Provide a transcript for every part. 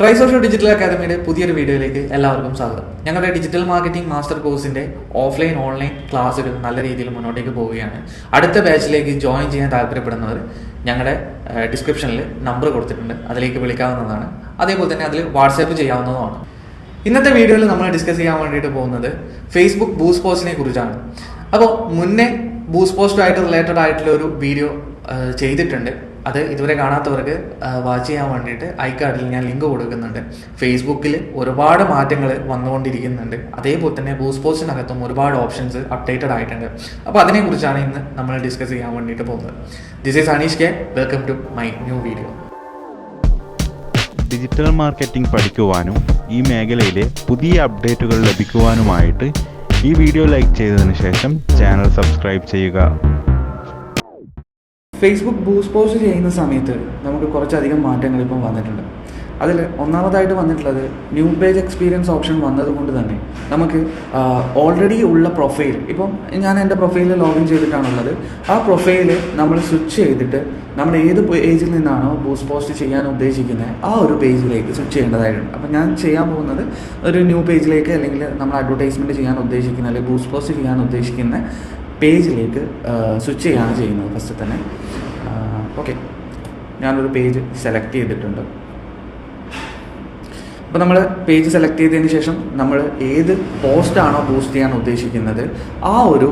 ട്രൈസോഷ്യൽ digital അക്കാദമിയുടെ പുതിയൊരു വീഡിയോയിലേക്ക് എല്ലാവർക്കും സ്വാഗതം. ഞങ്ങളുടെ ഡിജിറ്റൽ മാർക്കറ്റിംഗ് മാസ്റ്റർ കോഴ്സിന്റെ ഓഫ്ലൈൻ ഓൺലൈൻ ക്ലാസ്സുകൾ നല്ല രീതിയിൽ മുന്നോട്ടേക്ക് പോവുകയാണ്. അടുത്ത ബാച്ചിലേക്ക് ജോയിൻ ചെയ്യാൻ താല്പര്യപ്പെടുന്നവർ ഞങ്ങളുടെ ഡിസ്ക്രിപ്ഷനിൽ നമ്പർ കൊടുത്തിട്ടുണ്ട്, അതിലേക്ക് വിളിക്കാവുന്നതാണ്. അതേപോലെ തന്നെ അതിൽ വാട്സാപ്പ് ചെയ്യാവുന്നതുമാണ്. ഇന്നത്തെ വീഡിയോയിൽ നമ്മൾ ഡിസ്കസ് ചെയ്യാൻ വേണ്ടിയിട്ട് പോകുന്നത് ഫേസ്ബുക്ക് ബൂസ്റ്റ് പോസ്റ്റിനെ കുറിച്ചാണ്. അപ്പോൾ മുന്നേ ബൂസ്റ്റ് പോസ്റ്റുമായിട്ട് റിലേറ്റഡ് ആയിട്ടുള്ള ഒരു വീഡിയോ ചെയ്തിട്ടുണ്ട്. അത് ഇതുവരെ കാണാത്തവർക്ക് വാച്ച് ചെയ്യാൻ വേണ്ടിയിട്ട് ഐക്കാർഡിൽ ഞാൻ ലിങ്ക് കൊടുക്കുന്നുണ്ട്. ഫേസ്ബുക്കിൽ ഒരുപാട് മാറ്റങ്ങൾ വന്നുകൊണ്ടിരിക്കുന്നുണ്ട്. അതേപോലെ തന്നെ ബൂസ്റ്റ് പോസ്റ്റിനകത്തും ഒരുപാട് ഓപ്ഷൻസ് അപ്ഡേറ്റഡ് ആയിട്ടുണ്ട്. അപ്പോൾ അതിനെക്കുറിച്ചാണ് ഇന്ന് നമ്മൾ ഡിസ്കസ് ചെയ്യാൻ വേണ്ടിയിട്ട് പോകുന്നത്. This is Aneesh K. Welcome to my new video. Digital marketing പഠിക്കുവാനും ഈ മേഖലയിലെ പുതിയ അപ്ഡേറ്റുകൾ ലഭിക്കുവാനുമായിട്ട് ഈ വീഡിയോ ലൈക്ക് ചെയ്തതിനു ശേഷം ചാനൽ സബ്സ്ക്രൈബ് ചെയ്യുക. ഫേസ്ബുക്ക് ബൂസ്റ്റ് പോസ്റ്റ് ചെയ്യുന്ന സമയത്ത് നമുക്ക് കുറച്ചധികം മാറ്റങ്ങൾ ഇപ്പം വന്നിട്ടുണ്ട്. അതിൽ ഒന്നാമതായിട്ട് വന്നിട്ടുള്ളത് ന്യൂ പേജ് എക്സ്പീരിയൻസ് ഓപ്ഷൻ വന്നതുകൊണ്ട് തന്നെ നമുക്ക് ഓൾറെഡി ഉള്ള പ്രൊഫൈൽ, ഇപ്പം ഞാൻ എൻ്റെ പ്രൊഫൈലിൽ ലോഗിൻ ചെയ്തിട്ടാണുള്ളത്. ആ പ്രൊഫൈൽ നമ്മൾ സ്വിച്ച് ചെയ്തിട്ട് നമ്മൾ ഏത് പേജിൽ നിന്നാണോ ബൂസ്റ്റ് പോസ്റ്റ് ചെയ്യാൻ ഉദ്ദേശിക്കുന്നത് ആ ഒരു പേജിലേക്ക് സ്വിച്ച് ചെയ്യേണ്ടതായിട്ടുണ്ട്. അപ്പം ഞാൻ ചെയ്യാൻ പോകുന്നത് ഒരു ന്യൂ പേജിലേക്ക്, അല്ലെങ്കിൽ നമ്മൾ അഡ്വർടൈസ്മെൻറ്റ് ചെയ്യാൻ ഉദ്ദേശിക്കുന്ന അല്ലെങ്കിൽ ബൂസ്റ്റ് പോസ്റ്റ് ചെയ്യാൻ ഉദ്ദേശിക്കുന്ന പേജിലേക്ക് സ്വിച്ച് ചെയ്യാണ് ചെയ്യുന്നത്. ഫസ്റ്റ് തന്നെ ഓക്കെ, ഞാനൊരു പേജ് സെലക്ട് ചെയ്തിട്ടുണ്ട്. അപ്പോൾ നമ്മൾ പേജ് സെലക്ട് ചെയ്തതിന് ശേഷം നമ്മൾ ഏത് പോസ്റ്റാണോ ബൂസ്റ്റ് ചെയ്യാൻ ഉദ്ദേശിക്കുന്നത് ആ ഒരു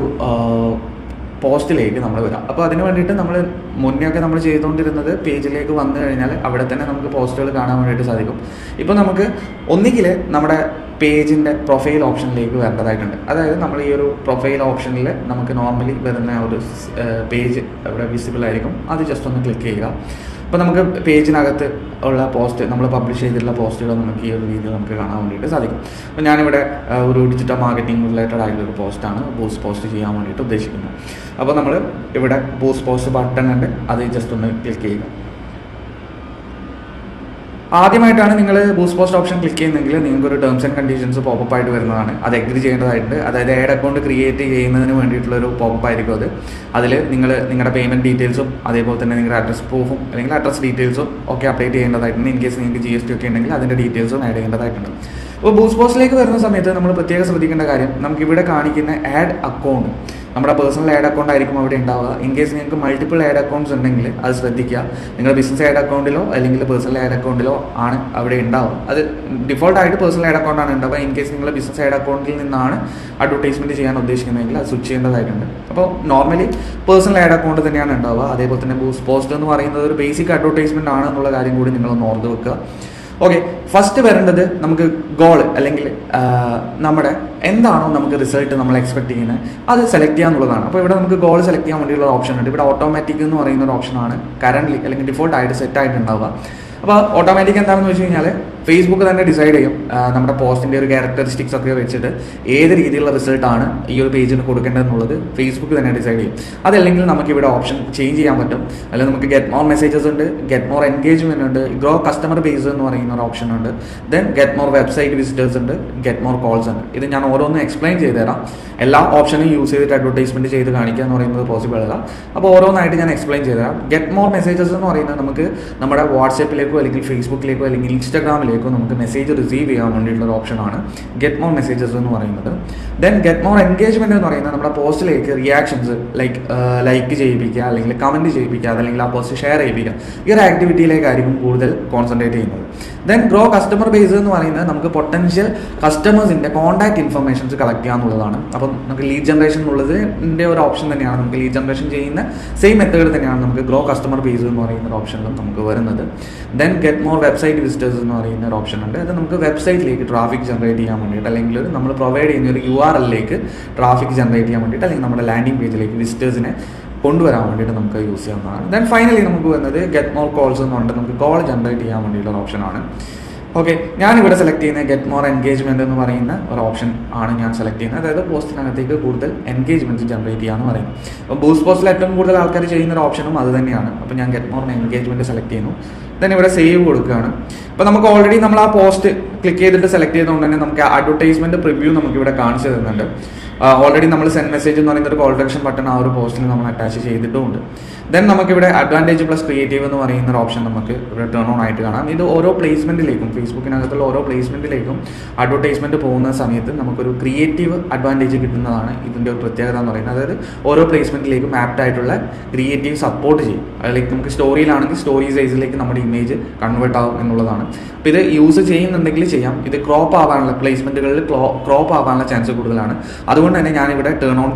പോസ്റ്റിലേക്ക് നമ്മൾ വരാം. അപ്പോൾ അതിന് വേണ്ടിയിട്ട് നമ്മൾ മുന്നേ ഒക്കെ നമ്മൾ ചെയ്തുകൊണ്ടിരുന്നത് പേജിലേക്ക് വന്നു കഴിഞ്ഞാൽ അവിടെ തന്നെ നമുക്ക് പോസ്റ്റുകൾ കാണാൻ വേണ്ടിയിട്ട് സാധിക്കും. ഇപ്പോൾ നമുക്ക് ഒന്നുകിൽ നമ്മുടെ പേജിൻ്റെ പ്രൊഫൈൽ ഓപ്ഷനിലേക്ക് വരേണ്ടതായിട്ടുണ്ട്. അതായത് നമ്മൾ ഈ ഒരു പ്രൊഫൈൽ ഓപ്ഷനിൽ നമുക്ക് നോർമലി വരുന്ന ഒരു പേജ് അവിടെ വിസിബിൾ ആയിരിക്കും. അത് ജസ്റ്റ് ഒന്ന് ക്ലിക്ക് ചെയ്യുക. അപ്പോൾ നമുക്ക് പേജിനകത്ത് ഉള്ള പോസ്റ്റ്, നമ്മൾ പബ്ലിഷ് ചെയ്തിട്ടുള്ള പോസ്റ്റുകൾ നമുക്ക് ഈ ഒരു രീതിയിൽ നമുക്ക് കാണാൻ വേണ്ടിയിട്ട് സാധിക്കും. അപ്പോൾ ഞാനിവിടെ ഒരു ഡിജിറ്റൽ മാർക്കറ്റിംഗ് റിലേറ്റഡ് ആയിട്ടുള്ളൊരു പോസ്റ്റാണ് ബൂസ്റ്റ് പോസ്റ്റ് ചെയ്യാൻ വേണ്ടിയിട്ട് ഉദ്ദേശിക്കുന്നത്. അപ്പോൾ നമ്മൾ ഇവിടെ ബൂസ്റ്റ് പോസ്റ്റ് ബട്ടൺ ഉണ്ട്, അത് ജസ്റ്റ് ഒന്ന് ക്ലിക്ക് ചെയ്യുക. ആദ്യമായിട്ടാണ് നിങ്ങൾ ബൂസ്റ്റ് പോസ്റ്റ് ഓപ്ഷൻ ക്ലിക്ക് ചെയ്യുന്നതെങ്കിൽ നിങ്ങൾക്കൊരു ടേംസ് ആൻഡ് കണ്ടീഷൻസ് പോപ്പപ്പ് ആയിട്ട് വരുന്നതാണ്. അത് എഗ്രി ചെയ്യേണ്ടതായിട്ടുണ്ട്. അതായത് ആഡ് അക്കൗണ്ട് ക്രിയേറ്റ് ചെയ്യുന്നതിന് വേണ്ടിയിട്ടുള്ളൊരു പോപ്പപ്പ് ആയിരിക്കും അത്. അതിൽ നിങ്ങളുടെ പേയ്മെൻറ്റ് ഡീറ്റെയിൽസും അതേപോലെ തന്നെ നിങ്ങളുടെ അഡ്രസ് പ്രൂഫും അല്ലെങ്കിൽ അഡ്രസ് ഡീറ്റെയിൽസും ഒക്കെ അപ്ഡേറ്റ് ചെയ്യേണ്ടതായിട്ടുണ്ട്. ഇൻ കേസ് നിങ്ങൾക്ക് GST ഒക്കെ ഉണ്ടെങ്കിൽ അതിൻ്റെ ഡീറ്റെയിൽസും ആഡ് ചെയ്യേണ്ടതായിട്ടുണ്ട്. അപ്പോൾ ബൂസ്റ്റ് പോസ്റ്റിലേക്ക് വരുന്ന സമയത്ത് നമ്മൾ പ്രത്യേകം ശ്രദ്ധിക്കേണ്ട കാര്യം, നമുക്കിവിടെ കാണിക്കുന്ന ആഡ് അക്കൗണ്ട് നമ്മുടെ പേഴ്സണൽ ആഡ് അക്കൗണ്ട് ആയിരിക്കും അവിടെ ഉണ്ടാവുക. ഇൻ കേസ് നിങ്ങൾക്ക് മൾട്ടിപ്പിൾ ആഡ് അക്കൗണ്ട്സ് ഉണ്ടെങ്കിൽ അത് ശ്രദ്ധിക്കുക. നിങ്ങളുടെ ബിസിനസ് ആഡ് അക്കൗണ്ടിലോ അല്ലെങ്കിൽ പേഴ്സണൽ ആഡ് അക്കൗണ്ടിലോ ആണ് അവിടെ ഉണ്ടാവുക. അത് ഡിഫോൾട്ടായിട്ട് പേഴ്സണൽ ആഡ് അക്കൗണ്ടാണ് ഉണ്ടാവുക. ഇൻ കേസ് നിങ്ങൾ ബിസിനസ് ആഡ് അക്കൗണ്ടിൽ നിന്നാണ് അഡ്വർടൈസ്മെൻറ്റ് ചെയ്യാൻ ഉദ്ദേശിക്കുന്നതെങ്കിൽ അത് സ്വിച്ച് ചെയ്യേണ്ടതായിട്ടുണ്ട്. അപ്പോൾ നോർമലി പേഴ്സണൽ ആഡ് അക്കൗണ്ട് തന്നെയാണ് ഉണ്ടാവുക. അതേപോലെ തന്നെ ബൂസ്റ്റ് പോസ്റ്റ് എന്ന് പറയുന്നത് ഒരു ബേസിക് അഡ്വർടൈസ്മെൻറ്റ് ആണ് എന്നുള്ള കാര്യം കൂടി നിങ്ങളൊന്ന് ഓർത്ത് വെക്കുക. ഓക്കെ, ഫസ്റ്റ് വരേണ്ടത് നമുക്ക് ഗോൾ അല്ലെങ്കിൽ നമ്മുടെ എന്താണോ നമുക്ക് റിസൾട്ട് നമ്മൾ എക്സ്പെക്ട് ചെയ്യുന്നത് അത് സെലക്ട് ചെയ്യുക എന്നുള്ളതാണ്. അപ്പോൾ ഇവിടെ നമുക്ക് ഗോൾ സെലക്ട് ചെയ്യാൻ വേണ്ടിയുള്ള ഓപ്ഷൻ ഉണ്ട്. ഇവിടെ ഓട്ടോമാറ്റിക് എന്ന് പറയുന്ന ഒരു ഓപ്ഷനാണ് കറൻ്റ്ലി അല്ലെങ്കിൽ ഡിഫോൾട്ട് ആയിട്ട് സെറ്റ് ആയിട്ടുണ്ടാവുക. അപ്പോൾ ഓട്ടോമാറ്റിക് എന്താണെന്ന് വെച്ച് കഴിഞ്ഞാൽ ഫേസ്ബുക്ക് തന്നെ ഡിസൈഡ് ചെയ്യും നമ്മുടെ പോസ്റ്റിൻ്റെ ഒരു ക്യാരക്ടറിസ്റ്റിക്സ് ഒക്കെ വെച്ചിട്ട് ഏത് രീതിയിലുള്ള റിസൾട്ടാണ് ഈ ഒരു പേജിന് കൊടുക്കേണ്ടതെന്നുള്ളത് ഫേസ്ബുക്ക് തന്നെ ഡിസൈഡ് ചെയ്യും. അതല്ലെങ്കിൽ നമുക്ക് ഇവിടെ ഓപ്ഷൻ ചേഞ്ച് ചെയ്യാൻ പറ്റും. അല്ലെങ്കിൽ നമുക്ക് ഗെറ്റ് മോർ മെസ്സേജസ് ഉണ്ട്, ഗെറ്റ് മോർ എൻഗേജ്മെന്റ് ഉണ്ട്, ഗ്രോ കസ്റ്റമർ ബേസ് എന്ന് പറയുന്ന ഒരു ഓപ്ഷൻ ഉണ്ട്, then get more website visitors ഉണ്ട്, ഗെറ്റ് മോർ കോൾസ് ഉണ്ട്. ഇത് ഞാൻ ഓരോന്നും എക്സ്പ്ലെയിൻ ചെയ്ത് തരാം. എല്ലാ ഓപ്ഷനും യൂസ് ചെയ്തിട്ട് അഡ്വർടൈസ്മെന്റ് ചെയ്ത് കാണിക്കുക എന്ന് പറയുന്നത് പോസിബിൾ അല്ല. അപ്പോൾ ഓരോന്നായിട്ട് ഞാൻ എക്സ്പ്ലെയിൻ ചെയ്ത് തരാം. ഗെറ്റ് മോർ മെസ്സേജസ് എന്ന് പറയുന്നത് നമുക്ക് നമ്മുടെ വാട്സാപ്പിലേക്കോ അല്ലെങ്കിൽ ഫേസ്ബുക്കിലേക്കോ അല്ലെങ്കിൽ ഇൻസ്റ്റാഗ്രാമിലേക്കോ നമുക്ക് മെസ്സേജ് റിസീവ് ചെയ്യാൻ വേണ്ടിയിട്ടുള്ള ഒരു ഓപ്ഷനാണ് ഗെറ്റ് മോർ മെസ്സേജസ് എന്ന് പറയുന്നത്. ദെൻ ഗെറ്റ് മോർ എൻഗേജ്മെന്റ് എന്ന് പറയുന്നത് നമ്മുടെ പോസ്റ്റിലേക്ക് റിയാക്ഷൻസ് ലൈക്ക് ചെയ്യിപ്പിക്കുക അല്ലെങ്കിൽ കമന്റ് ചെയ്യിപ്പിക്കുക, അല്ലെങ്കിൽ ആ പോസ്റ്റ് ഷെയർ ചെയ്യിപ്പിക്കുക, ഈ ഒരു ആക്ടിവിറ്റിയിലേക്കായിരിക്കും കൂടുതൽ കോൺസെൻട്രേറ്റ് ചെയ്യുന്നത്. ദെൻ ഗ്രോ കസ്റ്റമർ ബേസ് എന്ന് പറയുന്നത് നമുക്ക് പൊട്ടൻഷ്യൽ കസ്റ്റമേഴ്സിന്റെ കോൺടാക്ട് ഇൻഫർമേഷൻസ് കളക്ട് ചെയ്യുക എന്നുള്ളതാണ്. അപ്പം നമുക്ക് ലീഡ് ജനറേഷൻ എന്നുള്ളതിൻ്റെ ഒരു ഓപ്ഷൻ തന്നെയാണ്. നമുക്ക് ലീഡ് ജനറേഷൻ ചെയ്യുന്ന സെയിം മെത്തേഡ് തന്നെയാണ് നമുക്ക് ഗ്രോ കസ്റ്റമർ ബേസ് എന്ന് പറയുന്ന ഒരു ഓപ്ഷനിലും നമുക്ക് വരുന്നത്. Then get more website visitors എന്ന് പറയുന്ന ഒരു ഓപ്ഷൻ ഉണ്ട്. അത് നമുക്ക് വെബ്സൈറ്റിലേക്ക് ട്രാഫിക് ജനറേറ്റ് ചെയ്യാൻ വേണ്ടിയിട്ട്, അല്ലെങ്കിൽ നമ്മൾ പ്രൊവൈഡ് ചെയ്യുന്ന ഒരു URL-ലേക്ക് ട്രാഫിക് ജനറേറ്റ് ചെയ്യാൻ വേണ്ടിയിട്ട്, അല്ലെങ്കിൽ നമ്മുടെ ലാൻഡിംഗ് പേജിലേക്ക് വിസിറ്റേഴ്സിനെ കൊണ്ടുവരാൻ വേണ്ടിയിട്ട് നമുക്ക് യൂസ് ചെയ്യാവുന്നതാണ്. ദെൻ ഫൈനലി നമുക്ക് വരുന്നത് ഗെറ്റ് മോർ കോൾസ് എന്ന് പറഞ്ഞിട്ട് നമുക്ക് കോൾ ജനറേറ്റ് ചെയ്യാൻ വേണ്ടിയിട്ടുള്ള ഓപ്ഷനാണ്. ഓക്കെ, ഞാനിവിടെ സെലക്ട് ചെയ്യുന്ന ഗെറ്റ് മോർ എൻഗേജ്മെന്റ് എന്ന് പറയുന്ന ഒരു ഓപ്ഷൻ ആണ് ഞാൻ സെലക്ട് ചെയ്യുന്നത്. അതായത് പോസ്റ്റിനകത്തേക്ക് കൂടുതൽ എൻഗേജ്മെന്റ് ജനറേറ്റ് ചെയ്യാന്ന് പറയുന്നത്. അപ്പോൾ ബൂസ്റ്റ് പോസ്റ്റിൽ ഏറ്റവും കൂടുതൽ ആൾക്കാർ ചെയ്യുന്ന ഒരു ഓപ്ഷനും അത് തന്നെയാണ്. അപ്പോൾ ഞാൻ ഗെറ്റ് മോർ എൻഗേജ്മെന്റ് സെലക്ട് ചെയ്യുന്നു. ദെൻ ഇവിടെ സേവ് കൊടുക്കുകയാണ്. അപ്പോൾ നമുക്ക് ഓൾറെഡി നമ്മൾ ആ പോസ്റ്റ് ക്ലിക്ക് ചെയ്തിട്ട് സെലക്ട് ചെയ്തുകൊണ്ട് തന്നെ നമുക്ക് അഡ്വർടൈസ്മെന്റ് പ്രിവ്യൂ നമുക്ക് ഇവിടെ കാണിച്ചു തരുന്നുണ്ട്. ഓൾറെഡി നമ്മൾ സെൻഡ് മെസ്സേജ് എന്ന് പറയുന്ന ഒരു കോൾ ടു ആക്ഷൻ ബട്ടൺ ആ ഒരു പോസ്റ്റിൽ നമ്മൾ അറ്റാച്ച് ചെയ്തിട്ടുമുണ്ട്. ദെൻ നമുക്കിവിടെ അഡ്വാൻറ്റേജ് പ്ലസ് ക്രിയേറ്റീവ് എന്ന് പറയുന്ന ഒരു ഓപ്ഷൻ നമുക്ക് ഇവിടെ ടേൺ ഓൺ ആയിട്ട് കാണാം. ഇത് ഓരോ പ്ലേസ്മെൻറ്റിലേക്കും ഫേസ്ബുക്കിനകത്തുള്ള ഓരോ പ്ലേസ്മെൻറ്റിലേക്കും അഡ്വർടൈസ്മെൻറ്റ് പോകുന്ന സമയത്ത് നമുക്കൊരു ക്രിയേറ്റീവ് അഡ്വാൻറ്റേജ് കിട്ടുന്നതാണ് ഇതിൻ്റെ ഒരു പ്രത്യേകത എന്ന് പറയുന്നത്. അതായത് ഓരോ പ്ലേസ്മെൻറ്റിലേക്കും ആപ്റ്റ് ആയിട്ടുള്ള ക്രിയേറ്റീവ് സപ്പോർട്ട് ചെയ്യും. അതിലേക്ക് നമുക്ക് സ്റ്റോറിയിലാണെങ്കിൽ സ്റ്റോറി സൈസിലേക്ക് നമ്മുടെ ഇമേജ് കൺവേർട്ട് ആവും എന്നുള്ളതാണ്. അപ്പോൾ ഇത് യൂസ് ചെയ്യുന്നുണ്ടെങ്കിൽ ചെയ്യാം. ഇത് ക്രോപ്പ് ആവാനുള്ള പ്ലേസ്മെൻറ്റുകളിൽ ക്രോപ്പ് ആവാനുള്ള ചാൻസ് കൂടുതലാണ്. അതുകൊണ്ട് തന്നെ ഞാനിവിടെ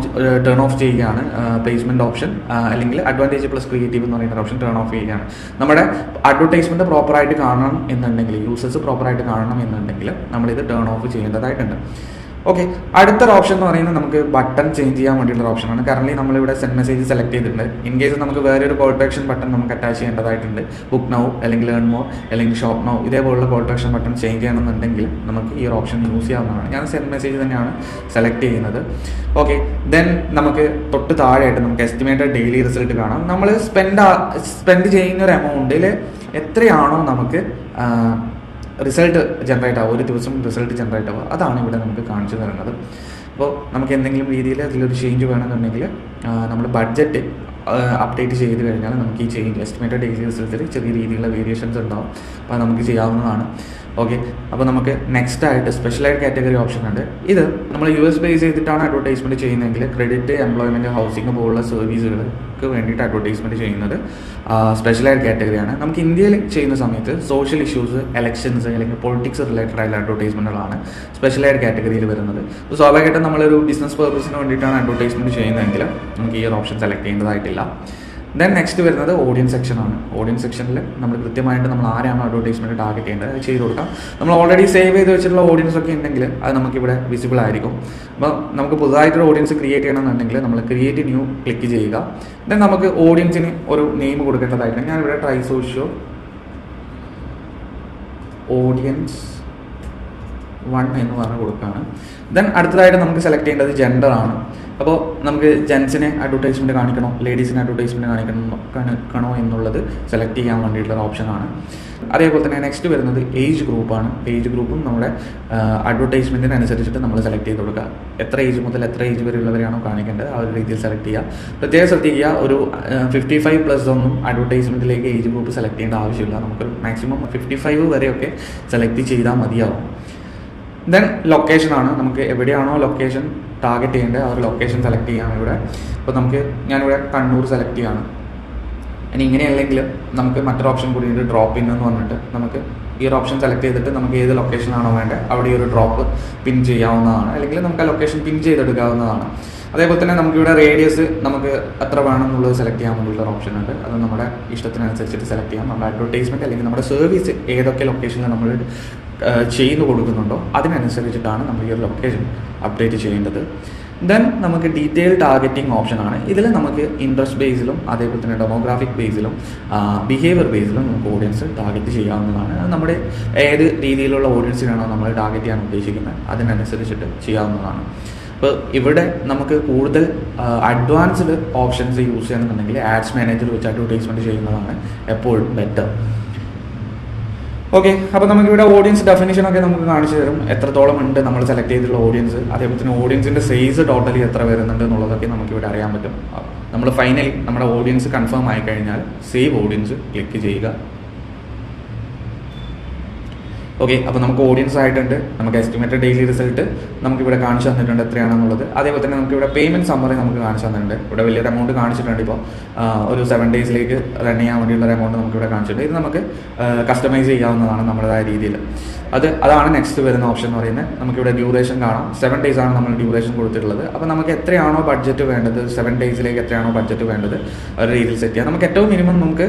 ടേൺ ഓഫ് ചെയ്യുകയാണ് പ്ലേസ്മെൻറ്റ് ഓപ്ഷൻ, അല്ലെങ്കിൽ അഡ്വാൻറ്റേജ് പ്ലസ് ക്രിയേറ്റീവ് എന്ന് പറയുന്ന ഓപ്ഷൻ ടേൺ ഓഫ് ചെയ്യുകയാണ്. നമ്മുടെ അഡ്വർടൈസ്മെൻറ്റ് പ്രോപ്പറായിട്ട് കാണണം എന്നുണ്ടെങ്കിൽ, യൂസേഴ്സ് പ്രോപ്പറായിട്ട് കാണണം എന്നുണ്ടെങ്കിൽ നമ്മളിത് ടേൺ ഓഫ് ചെയ്യേണ്ടതായിട്ടുണ്ട്. ഓക്കെ, അടുത്തൊരു ഓപ്ഷൻ എന്ന് പറയുന്നത് നമുക്ക് ബട്ടൺ ചേഞ്ച് ചെയ്യാൻ വേണ്ടിയുള്ള ഓപ്ഷനാണ്. കറൻലി നമ്മളിവിടെ സെൻഡ് മെസ്സേജ് സെലക്ട് ചെയ്തിട്ടുണ്ട്. ഇൻ കേസ് നമുക്ക് വേറൊരു കോൾ ടു ആക്ഷൻ ബട്ടൺ നമുക്ക് അറ്റാച്ച് ചെയ്യേണ്ടതായിട്ടുണ്ട്. ബുക്ക് നൗ അല്ലെങ്കിൽ ലേൺ മോർ അല്ലെങ്കിൽ ഷോപ്പ് നൗ ഇതേപോലുള്ള call to action button change ചെയ്യണമെന്നുണ്ടെങ്കിൽ നമുക്ക് ഈ ഒരു ഓപ്ഷൻ യൂസ് ചെയ്യാവുന്നതാണ്. ഞാൻ സെൻഡ് മെസ്സേജ് തന്നെയാണ് സെലക്ട് ചെയ്യുന്നത്. ഓക്കെ, ദെൻ നമുക്ക് തൊട്ട് താഴെയായിട്ട് നമുക്ക് എസ്റ്റിമേറ്റഡ് ഡെയിലി റിസൾട്ട് കാണാം. നമ്മൾ സ്പെൻഡ് ചെയ്യുന്ന ഒരു എമൗണ്ടിൽ എത്രയാണോ നമുക്ക് റിസൾട്ട് ജനറേറ്റ് ആവുക, ഒരു ദിവസം റിസൾട്ട് ജനറേറ്റ് ആവുക, അതാണ് ഇവിടെ നമുക്ക് കാണിച്ചു തരുന്നത്. അപ്പോൾ നമുക്ക് എന്തെങ്കിലും രീതിയിൽ അതിലൊരു ചേഞ്ച് വേണമെന്നുണ്ടെങ്കിൽ നമ്മൾ ബഡ്ജറ്റ് അപ്ഡേറ്റ് ചെയ്ത് കഴിഞ്ഞാൽ നമുക്ക് ഈ ചേഞ്ച് എസ്റ്റിമേറ്റഡ് ഡെയിലി റിസൾട്ടിൽ ചെറിയ രീതിയിലുള്ള വേരിയേഷൻസ് ഉണ്ടാവും. അപ്പോൾ നമുക്ക് ചെയ്യാവുന്നതാണ്. ഓക്കെ, അപ്പോൾ നമുക്ക് നെക്സ്റ്റ് ആയിട്ട് സ്പെഷ്യലൈഡ് കാറ്റഗറി ഓപ്ഷൻ ഉണ്ട്. ഇത് നമ്മൾ US ബേസ് ചെയ്തിട്ടാണ് അഡ്വർടൈസ്മെൻറ്റ് ചെയ്യുന്നതെങ്കിൽ ക്രെഡിറ്റ്, എംപ്ലോയ്മെൻറ്റ്, ഹൗസിംഗ് പോലുള്ള സർവീസുകൾക്ക് വേണ്ടിയിട്ട് അഡ്വർടൈസ്മെൻറ്റ് ചെയ്യുന്നത് സ്പെഷ്യലൈഡ് കാറ്റഗറിയാണ്. നമുക്ക് ഇന്ത്യയിൽ ചെയ്യുന്ന സമയത്ത് സോഷ്യൽ ഇഷ്യൂസ്, എലക്ഷൻസ് അല്ലെങ്കിൽ പൊളിറ്റിക്സ് റിലേറ്റഡ് ആയിട്ടുള്ള അഡ്വർടൈസ്മെൻറ്റുകളാണ് സ്പെഷ്യലൈഡ് കാറ്റഗറിയിൽ വരുന്നത്. അപ്പോൾ സ്വാഭാവികമായിട്ടും നമ്മളൊരു ബിസിനസ് പർപ്പസിന് വേണ്ടിയിട്ടാണ് അഡ്വർടൈസ്മെൻറ്റ് ചെയ്യുന്നതെങ്കിൽ നമുക്ക് ഈ ഒരു ഓപ്ഷൻ സെലക്ട് ചെയ്യേണ്ടതായിട്ടില്ല. ദെൻ നെക്സ്റ്റ് വരുന്നത് ഓഡിയൻസ് സെക്ഷനാണ്. ഓഡിയൻസ് സെക്ഷനിൽ നമ്മൾ കൃത്യമായിട്ട് നമ്മൾ ആരാണ് അഡ്വർടൈസ്മെൻറ്റ് ടാർഗറ്റ് ചെയ്യേണ്ടത് അത് ചെയ്ത് കൊടുക്കാം. നമ്മൾ ഓൾറെഡി സേവ് ചെയ്ത് വെച്ചിട്ടുള്ള ഓഡിയൻസ് ഒക്കെ ഉണ്ടെങ്കിൽ അത് നമുക്കിവിടെ വിസിബിൾ ആയിരിക്കും. അപ്പോൾ നമുക്ക് പുതുതായിട്ടൊരു ഓഡിയൻസ് ക്രിയേറ്റ് ചെയ്യണമെന്നുണ്ടെങ്കിൽ നമ്മൾ ക്രിയേറ്റ് ന്യൂ ക്ലിക്ക് ചെയ്യുക. ദെൻ നമുക്ക് ഓഡിയൻസിന് ഒരു നെയിം കൊടുക്കേണ്ടതായിട്ടുണ്ട്. ഞാനിവിടെ ട്രൈ സോഷ്യോ ഓഡിയൻസ് 1 എന്ന് പറഞ്ഞ് കൊടുക്കുകയാണ്. ദെൻ അടുത്തതായിട്ട് നമുക്ക് സെലക്ട് ചെയ്യേണ്ടത് ജെൻഡറാണ്. അപ്പോൾ നമുക്ക് ജെൻസിനെ അഡ്വർടൈസ്മെൻറ്റ് കാണിക്കണോ, ലേഡീസിനെ അഡ്വർടൈസ്മെൻറ്റ് കാണിക്കണോ എന്നുള്ളത് സെലക്ട് ചെയ്യാൻ വേണ്ടിയിട്ടുള്ള ഓപ്ഷനാണ്. അതേപോലെ തന്നെ നെക്സ്റ്റ് വരുന്നത് ഏജ് ഗ്രൂപ്പാണ്. ഏജ് ഗ്രൂപ്പും നമ്മുടെ അഡ്വർടൈസ്മെൻറ്റിനനുസരിച്ചിട്ട് നമ്മൾ സെലക്ട് ചെയ്ത് കൊടുക്കുക. എത്ര ഏജ് മുതൽ എത്ര ഏജ് വരെയുള്ളവരെയാണോ കാണിക്കേണ്ടത് ആ ഒരു രീതിയിൽ സെലക്ട് ചെയ്യുക. പ്രത്യേകം ശ്രദ്ധിക്കുക, ഒരു 55+ ഒന്നും അഡ്വർടൈസ്മെൻറ്റിലേക്ക് ഏജ് ഗ്രൂപ്പ് സെലക്ട് ചെയ്യേണ്ട ആവശ്യമില്ല. നമുക്ക് മാക്സിമം 55 വരെയൊക്കെ സെലക്ട് ചെയ്താൽ മതിയാവും. ദെൻ ലൊക്കേഷനാണ്. നമുക്ക് എവിടെയാണോ ലൊക്കേഷൻ ടാർഗറ്റ് ചെയ്യേണ്ടത് ആ ഒരു ലൊക്കേഷൻ സെലക്ട് ചെയ്യാം ഇവിടെ. അപ്പോൾ ഞാനിവിടെ കണ്ണൂർ സെലക്ട് ചെയ്യാണ്. ഇനി ഇങ്ങനെയല്ലെങ്കിൽ നമുക്ക് മറ്റൊരു ഓപ്ഷൻ കൂടി ഉണ്ട്, ഡ്രോപ്പ് ഇൻ എന്ന് പറഞ്ഞിട്ട്. നമുക്ക് ഈ ഒരു ഓപ്ഷൻ സെലക്ട് ചെയ്തിട്ട് നമുക്ക് ഏത് ലൊക്കേഷനാണോ വേണ്ടത് അവിടെ ഈ ഒരു ഡ്രോപ്പ് പിൻ ചെയ്യാവുന്നതാണ്, അല്ലെങ്കിൽ നമുക്ക് ആ ലൊക്കേഷൻ പിൻ ചെയ്തെടുക്കാവുന്നതാണ്. അതേപോലെ തന്നെ നമുക്കിവിടെ റേഡിയസ് നമുക്ക് എത്ര വേണം എന്നുള്ളത് സെലക്ട് ചെയ്യാൻ വേണ്ടിയിട്ടുള്ള ഓപ്ഷൻ ഉണ്ട്. അത് നമ്മുടെ ഇഷ്ടത്തിനനുസരിച്ചിട്ട് സെലക്ട് ചെയ്യാം. നമ്മുടെ അഡ്വർടൈസ്മെൻറ്റ് അല്ലെങ്കിൽ നമ്മുടെ സർവീസ് ഏതൊക്കെ ലൊക്കേഷനിൽ നമ്മൾ ചെയ്തു കൊടുക്കുന്നുണ്ടോ അതിനനുസരിച്ചിട്ടാണ് നമ്മൾ ഈ ഒരു ലൊക്കേഷൻ അപ്ഡേറ്റ് ചെയ്യേണ്ടത്. ദെൻ നമുക്ക് ഡീറ്റെയിൽ ടാർഗറ്റിംഗ് ഓപ്ഷനാണ്. ഇതിൽ നമുക്ക് ഇൻട്രസ്റ്റ് ബേസിലും അതേപോലെ തന്നെ ഡെമോഗ്രാഫിക് ബേസിലും ബിഹേവിയർ ബേസിലും നമുക്ക് ഓഡിയൻസ് ടാർഗറ്റ് ചെയ്യാവുന്നതാണ്. അത് നമ്മുടെ ഏത് രീതിയിലുള്ള ഓഡിയൻസിനാണോ നമ്മൾ ടാർഗറ്റ് ചെയ്യാൻ ഉദ്ദേശിക്കുന്നത് അതിനനുസരിച്ചിട്ട് ചെയ്യാവുന്നതാണ്. അപ്പോൾ ഇവിടെ നമുക്ക് കൂടുതൽ അഡ്വാൻസ്ഡ് ഓപ്ഷൻസ് യൂസ് ചെയ്യണമെന്നുണ്ടെങ്കിൽ ആഡ്സ് മാനേജർ വെച്ച് അഡ്വർടൈസ്മെൻറ്റ് ചെയ്യുന്നതാണ് എപ്പോഴും ബെറ്റർ. ഓക്കെ, അപ്പോൾ നമുക്കിവിടെ ഓഡിയൻസ് ഡെഫിനിഷനൊക്കെ നമുക്ക് കാണിച്ചു തരും. എത്രത്തോളം ഉണ്ട് നമ്മൾ സെലക്ട് ചെയ്തിട്ടുള്ള ഓഡിയൻസ്, അതേപോലെ തന്നെ ഓഡിയൻസിൻ്റെ സൈസ് ടോട്ടലി എത്ര വരുന്നുണ്ട് എന്നുള്ളതൊക്കെ നമുക്കിവിടെ അറിയാൻ പറ്റും. നമ്മൾ ഫൈനലി നമ്മുടെ ഓഡിയൻസ് കൺഫേം ആയി കഴിഞ്ഞാൽ സേവ് ഓഡിയൻസ് ക്ലിക്ക് ചെയ്യുക. ഓക്കെ, അപ്പോൾ നമുക്ക് ഓഡിയൻസ് ആയിട്ടുണ്ട്. നമുക്ക് എസ്റ്റിമേറ്റഡ് ഡെയിലി റിസൾട്ട് നമുക്കിവിടെ കാണിച്ചു തന്നിട്ടുണ്ട് എത്രയാണെന്നുള്ളത്. അതേപോലെ തന്നെ നമുക്കിവിടെ പേയ്മെൻറ്റ് സമ്മറി നമുക്ക് കാണിച്ചു തന്നിട്ടുണ്ട്. ഇവിടെ വലിയൊരു എമൗണ്ട് കാണിച്ചിട്ടുണ്ട്. ഇപ്പോൾ ഒരു 7 ഡേയ്സിലേക്ക് റൺ ചെയ്യാൻ വേണ്ടിയുള്ള എമൗണ്ട് നമുക്കിവിടെ കാണിച്ചിട്ടുണ്ട്. ഇത് നമുക്ക് കസ്റ്റമൈസ് ചെയ്യാവുന്നതാണ് നമ്മുടേതായ രീതിയിൽ. അതാണ് നെക്സ്റ്റ് വരുന്ന ഓപ്ഷൻ എന്ന് പറയുന്നത്. നമുക്കിവിടെ ഡ്യൂറേഷൻ കാണാം. 7 days ആണ് നമ്മൾ ഡ്യൂറേഷൻ കൊടുത്തിട്ടുള്ളത്. അപ്പോൾ നമുക്ക് എത്രയാണോ ബഡ്ജറ്റ് വേണ്ടത്, 7 ഡേയ്സിലേക്ക് എത്രയാണോ ബഡ്ജറ്റ് വേണ്ടത് ഒരു രീതിയിൽ സെറ്റ് ചെയ്യാം. നമുക്ക് ഏറ്റവും മിനിമം നമുക്ക്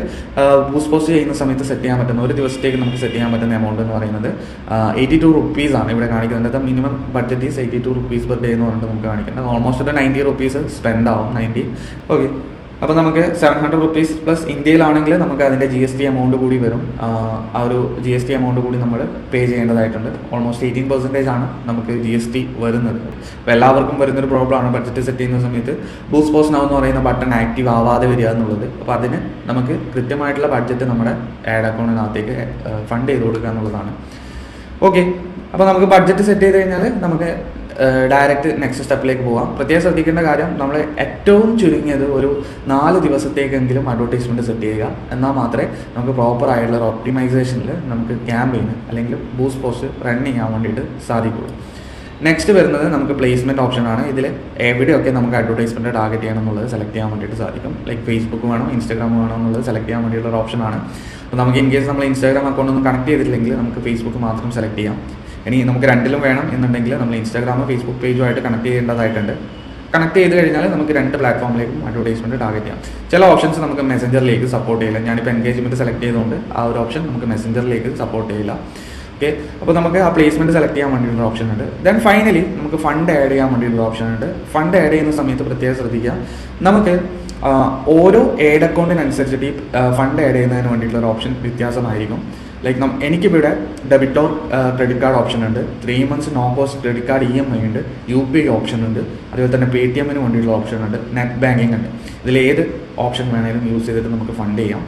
ബൂസ്റ്റ് പോസ്റ്റ് ചെയ്യുന്ന സമയത്ത് സെറ്റ് ചെയ്യാൻ പറ്റുന്ന, ഒരു ദിവസത്തേക്ക് നമുക്ക് സെറ്റ് ചെയ്യാൻ പറ്റുന്ന എമൗണ്ട് എന്ന് പറയുന്നത് 82 rupees ആണ് ഇവിടെ കാണിക്കുന്നത്. Minimum budget is 82 rupees per day എന്ന് പറഞ്ഞിട്ട് നമുക്ക് കാണിക്കുന്നത്. ഓൾമോസ്റ്റ് ഒരു 90 rupees സ്പെൻഡ് ആവും. 90. ഓക്കെ, അപ്പോൾ നമുക്ക് 700 rupees പ്ലസ് ഇന്ത്യയിലാണെങ്കിൽ നമുക്ക് അതിൻ്റെ GST എമൗണ്ട് കൂടി വരും. ആ ഒരു GST എമൗണ്ട് കൂടി നമ്മൾ പേ ചെയ്യേണ്ടതായിട്ടുണ്ട്. ഓൾമോസ്റ്റ് 18% ആണ് നമുക്ക് GST വരുന്നത്. അപ്പോൾ എല്ലാവർക്കും വരുന്നൊരു പ്രോബ്ലമാണ് ബഡ്ജറ്റ് സെറ്റ് ചെയ്യുന്ന സമയത്ത് ബൂസ്റ്റ് പോസ്റ്റ് നൗ എന്ന് പറയുന്ന ബട്ടൺ ആക്റ്റീവ് ആവാതെ വരിക എന്നുള്ളത്. അപ്പോൾ അതിന് നമുക്ക് കൃത്യമായിട്ടുള്ള ബഡ്ജറ്റ് നമ്മുടെ ആഡ് അക്കൗണ്ടിനകത്തേക്ക് ഫണ്ട് ചെയ്ത് കൊടുക്കുക എന്നുള്ളതാണ്. ഓക്കെ, അപ്പോൾ നമുക്ക് ബഡ്ജറ്റ് സെറ്റ് ചെയ്ത് കഴിഞ്ഞാൽ നമുക്ക് ഡയറക്റ്റ് നെക്സ്റ്റ് സ്റ്റെപ്പിലേക്ക് പോകാം. പ്രത്യേകം ശ്രദ്ധിക്കേണ്ട കാര്യം, നമ്മൾ ഏറ്റവും ചുരുങ്ങിയത് ഒരു 4 ദിവസത്തേക്കെങ്കിലും അഡ്വർടൈസ്മെൻറ്റ് സെറ്റ് ചെയ്യുക. എന്നാൽ മാത്രമേ നമുക്ക് പ്രോപ്പർ ആയിട്ടുള്ള ഒരു ഒപ്റ്റിമൈസേഷനിൽ നമുക്ക് ക്യാമ്പയിന് അല്ലെങ്കിൽ ബൂസ്റ്റ് പോസ്റ്റ് റൺ ചെയ്യാൻ വേണ്ടിയിട്ട് സാധിക്കുള്ളൂ. നെക്സ്റ്റ് വരുന്നത് നമുക്ക് പ്ലേസ്മെൻറ്റ് ഓപ്ഷനാണ്. ഇതിൽ എവിടെയൊക്കെ നമുക്ക് അഡ്വർടൈസ്മെൻറ്റ് ടാർഗറ്റ് ചെയ്യണം എന്നുള്ളത് സെലക്ട് ചെയ്യാൻ വേണ്ടിയിട്ട് സാധിക്കും. ലൈക്ക് ഫേസ്ബുക്ക് വേണം, ഇൻസ്റ്റാഗ്രാം വേണം എന്നുള്ളത് സെലക്ട് ചെയ്യാൻ വേണ്ടിയിട്ടുള്ള ഒരു ഓപ്ഷനാണ്. അപ്പോൾ നമുക്ക് ഇൻ കേസ് നമ്മൾ ഇൻസ്റ്റാഗ്രാം അക്കൗണ്ട് ഒന്നും കണക്ട് ചെയ്തിട്ടില്ലെങ്കിൽ നമുക്ക് ഫേസ്ബുക്ക് മാത്രം സെലക്ട് ചെയ്യാം. ഇനി നമുക്ക് രണ്ടിലും വേണം എന്നുണ്ടെങ്കിൽ നമ്മൾ ഇൻസ്റ്റാഗ്രാം ഫേസ്ബുക്ക് പേജുമായിട്ട് കണക്ട് ചെയ്യേണ്ടതായിട്ടുണ്ട്. കണക്ട് ചെയ്ത് കഴിഞ്ഞാൽ നമുക്ക് 2 പ്ലാറ്റ്ഫോമിലേക്കും അഡ്വർടൈസ്മെൻറ്റ് ടാർഗറ്റ് ചെയ്യാം. ചില ഓപ്ഷൻസ് നമുക്ക് മെസ്സഞ്ചറിലേക്ക് സപ്പോർട്ട് ചെയ്യില്ല. ഞാനിപ്പോൾ എൻഗേജ്മെൻറ്റ് സെലക്ട് ചെയ്തുകൊണ്ട് ആ ഒരു ഓപ്ഷൻ നമുക്ക് മെസ്സഞ്ചറിലേക്ക് സപ്പോർട്ട് ചെയ്യില്ല. ഓക്കെ, അപ്പോൾ നമുക്ക് ആ പ്ലേസ്മെൻറ്റ് സെലക്ട് ചെയ്യാൻ വേണ്ടിയിട്ടുള്ള ഓപ്ഷൻ ഉണ്ട്. ദെൻ ഫൈനലി നമുക്ക് ഫണ്ട് ആഡ് ചെയ്യാൻ വേണ്ടിയിട്ടുള്ള ഓപ്ഷൻ ഉണ്ട്. ഫണ്ട് ആഡ് ചെയ്യുന്ന സമയത്ത് പ്രത്യേകം ശ്രദ്ധിക്കുക, നമുക്ക് ഓരോ എയ്ഡ് അക്കൗണ്ടിനനുസരിച്ചിട്ട് ഈ ഫണ്ട് ആഡ് ചെയ്യുന്നതിന് വേണ്ടിയിട്ടുള്ള ഒരു ഓപ്ഷൻ വ്യത്യാസമായിരിക്കും. ലൈക്ക് എനിക്കിവിടെ debit or credit card option ഉണ്ട്, 3 months no cost credit card EMI ഉണ്ട്, UPI ഓപ്ഷൻ ഉണ്ട്, അതുപോലെ തന്നെ പേടിഎമ്മിന് വേണ്ടിയിട്ടുള്ള ഓപ്ഷൻ ഉണ്ട്, നെറ്റ് ബാങ്കിങ് ഉണ്ട്. ഇതിലേത് ഓപ്ഷൻ വേണമെങ്കിലും യൂസ് ചെയ്തിട്ട് നമുക്ക് ഫണ്ട് ചെയ്യാം.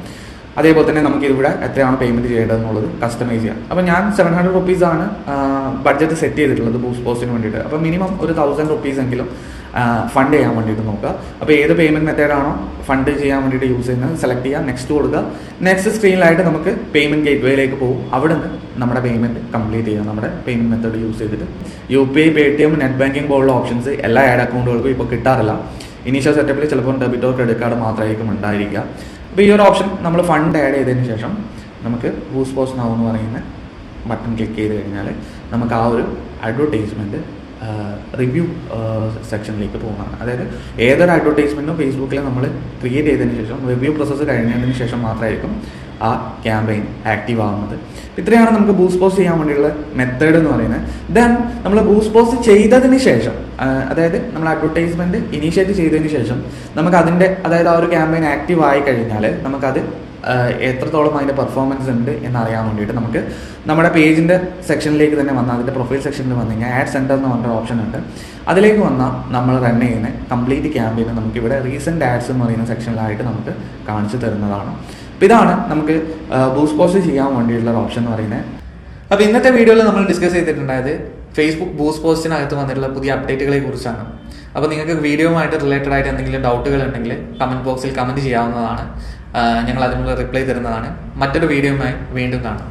അതേപോലെ തന്നെ നമുക്ക് ഇവിടെ എത്രയാണ് പേയ്മെൻറ്റ് ചെയ്യേണ്ടതെന്നുള്ളത് കസ്റ്റമൈസ് ചെയ്യാം. അപ്പോൾ ഞാൻ 700 rupees ആണ് ബഡ്ജറ്റ് സെറ്റ് ചെയ്തിട്ടുള്ളത് ബൂസ്റ്റ് പോസ്റ്റിന് വേണ്ടിയിട്ട്. അപ്പോൾ മിനിമം ഒരു 1000 rupees എങ്കിലും ഫണ്ട് ചെയ്യാൻ വേണ്ടിയിട്ട് നോക്കുക. അപ്പോൾ ഏത് പേയ്മെൻറ്റ് മെത്തേഡാണോ ഫണ്ട് ചെയ്യാൻ വേണ്ടിയിട്ട് യൂസ് ചെയ്യുന്നത് സെലക്ട് ചെയ്യുക, നെക്സ്റ്റ് കൊടുക്കുക. നെക്സ്റ്റ് സ്ക്രീനിലായിട്ട് നമുക്ക് പേയ്മെൻറ്റ് ഗേറ്റ്വേയിലേക്ക് പോകും. അവിടെ നിന്ന് നമ്മുടെ പേയ്മെൻറ്റ് കംപ്ലീറ്റ് ചെയ്യുക, നമ്മുടെ പേയ്മെൻറ്റ് മെത്തേഡ് യൂസ് ചെയ്തിട്ട്. UPI, പേടിഎം, നെറ്റ് ബാങ്കിങ് പോലുള്ള ഓപ്ഷൻസ് എല്ലാ ആഡ് അക്കൗണ്ടുകൾക്കും ഇപ്പോൾ കിട്ടാറില്ല. ഇനീഷ്യൽ സെറ്റപ്പിൽ ചിലപ്പോൾ ഡെബിറ്റോ ക്രെഡിറ്റ് കാർഡ് മാത്രമായിരിക്കും ഉണ്ടായിരിക്കുക. അപ്പോൾ ഈ ഒരു ഓപ്ഷൻ നമ്മൾ ഫണ്ട് ആഡ് ചെയ്തതിന് ശേഷം നമുക്ക് ബൂസ്റ്റ് പോസ്റ്റ് നൗ എന്ന് പറയുന്ന ബട്ടൺ ക്ലിക്ക് ചെയ്ത് കഴിഞ്ഞാൽ നമുക്ക് ആ ഒരു അഡ്വർടൈസ്മെൻറ്റ് റിവ്യൂ സെക്ഷനിലേക്ക് പോകുന്നതാണ്. അതായത് ഏതൊരു അഡ്വർടൈസ്മെൻറ്റും ഫേസ്ബുക്കിൽ നമ്മൾ ക്രിയേറ്റ് ചെയ്തതിന് ശേഷം റിവ്യൂ പ്രോസസ്സ് കഴിഞ്ഞതിന് ശേഷം മാത്രമായിരിക്കും ആ ക്യാമ്പയിൻ ആക്റ്റീവ് ആവുന്നത്. ഇത്രയാണ് നമുക്ക് ബൂസ്റ്റ് പോസ്റ്റ് ചെയ്യാൻ വേണ്ടിയുള്ള മെത്തേഡ് എന്ന് പറയുന്നത്. ദെൻ നമ്മൾ ബൂസ്റ്റ് പോസ്റ്റ് ചെയ്തതിന് ശേഷം, അതായത് നമ്മൾ അഡ്വർടൈസ്മെൻറ്റ് ഇനീഷ്യേറ്റ് ചെയ്തതിന് ശേഷം നമുക്ക് അതിൻ്റെ, അതായത് ആ ഒരു ക്യാമ്പയിൻ ആക്റ്റീവ് ആയി കഴിഞ്ഞാൽ നമുക്കത് എത്രത്തോളം അതിൻ്റെ പെർഫോമൻസ് ഉണ്ട് എന്നറിയാൻ വേണ്ടിയിട്ട് നമുക്ക് നമ്മുടെ പേജിൻ്റെ സെക്ഷനിലേക്ക് തന്നെ വന്നാൽ, അതിൻ്റെ പ്രൊഫൈൽ സെക്ഷനിൽ വന്നു കഴിഞ്ഞാൽ ആഡ് സെൻറ്റർ എന്ന് പറഞ്ഞ ഓപ്ഷൻ ഉണ്ട്. അതിലേക്ക് വന്നാൽ നമ്മൾ റൺ ചെയ്യുന്ന കംപ്ലീറ്റ് ക്യാമ്പയിന് നമുക്കിവിടെ റീസെൻറ്റ് ആഡ്സ് എന്ന് പറയുന്ന സെക്ഷനിലായിട്ട് നമുക്ക് കാണിച്ചു തരുന്നതാണ്. അപ്പോൾ ഇതാണ് നമുക്ക് ബൂസ്റ്റ് പോസ്റ്റ് ചെയ്യാൻ വേണ്ടിയിട്ടുള്ള ഒരു ഓപ്ഷൻ എന്ന് പറയുന്നത്. അപ്പോൾ ഇന്നത്തെ വീഡിയോയിൽ നമ്മൾ ഡിസ്കസ് ചെയ്തിട്ടുണ്ടായത് ഫേസ്ബുക്ക് ബൂസ്റ്റ് പോസ്റ്റിനകത്ത് വന്നിട്ടുള്ള പുതിയ അപ്ഡേറ്റുകളെ കുറിച്ചാണ്. അപ്പോൾ നിങ്ങൾക്ക് വീഡിയോയുമായിട്ട് റിലേറ്റഡ് ആയിട്ട് എന്തെങ്കിലും ഡൗട്ടുകൾ ഉണ്ടെങ്കിൽ കമൻറ്റ് ബോക്സിൽ കമൻറ്റ് ചെയ്യാവുന്നതാണ്. ഞങ്ങൾ അതിനുള്ള റിപ്ലൈ തരുന്നതാണ്. മറ്റൊരു വീഡിയോയുമായി വീണ്ടും കാണാം.